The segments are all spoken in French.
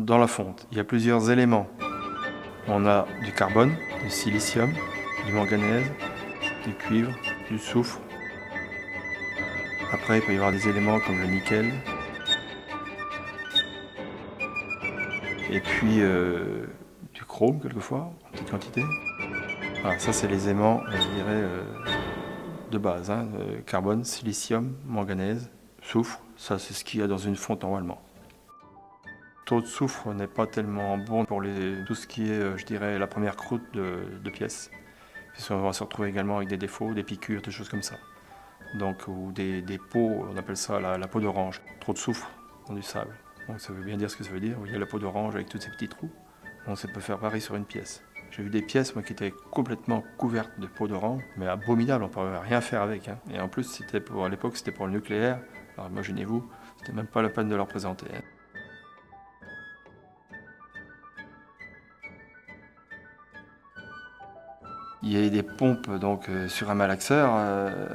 dans la fonte, il y a plusieurs éléments. On a du carbone, du silicium, du manganèse, du cuivre, du soufre. Après, il peut y avoir des éléments comme le nickel. Et puis du chrome quelquefois, en petite quantité. Voilà, ça c'est les aimants, je dirais, de base. Hein, carbone, silicium, manganèse, soufre, ça c'est ce qu'il y a dans une fonte normalement. Le taux de soufre n'est pas tellement bon pour tout ce qui est, je dirais, la première croûte de pièces. On va se retrouver également avec des défauts, des piqûres, des choses comme ça. Donc, ou des peaux, on appelle ça la peau d'orange. Trop de soufre dans du sable. Donc ça veut bien dire ce que ça veut dire. Il y a la peau d'orange avec tous ces petits trous. Donc ça peut faire pareil sur une pièce. J'ai vu des pièces moi, qui étaient complètement couvertes de peau d'orange, mais abominables, on ne pouvait rien faire avec. Hein. Et en plus, à l'époque, c'était pour le nucléaire. Alors imaginez-vous, c'était même pas la peine de leur présenter. Hein. Il y a des pompes donc, sur un malaxeur,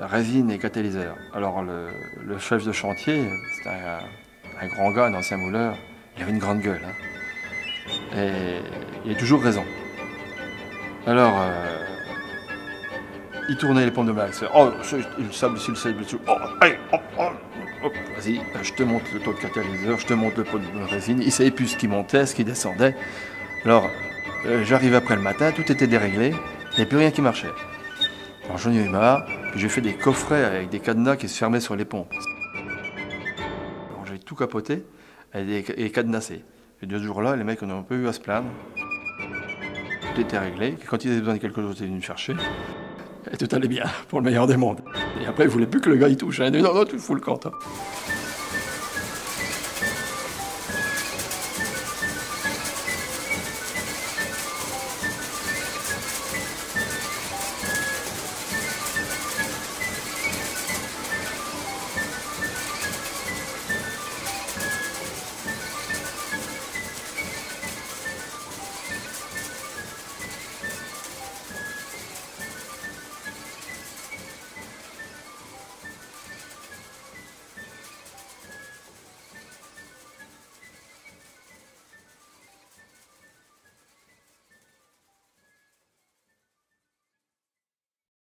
résine et catalyseur. Alors le chef de chantier, c'était un grand gars, un ancien mouleur, il avait une grande gueule. Hein. Et il a toujours raison. Alors, il tournait les pompes de malaxeur. Oh, le sable ici, le sable dessus. Oh, allez, hop, vas-y, je te montre le taux de catalyseur, je te montre le pot de résine. Il ne savait plus ce qui montait, ce qui descendait. Alors, j'arrive après le matin, tout était déréglé. Il n'y avait plus rien qui marchait. Alors j'en ai eu marre, puis j'ai fait des coffrets avec des cadenas qui se fermaient sur les pompes. Alors j'ai tout capoté et cadenassé. Et de ce jour-là, les mecs n'ont pas eu à se plaindre. Tout était réglé. Quand ils avaient besoin de quelque chose, ils étaient venus me chercher. Et tout allait bien, pour le meilleur des mondes. Et après, ils ne voulaient plus que le gars y touche. Hein. Non, tu fous le camp. Hein.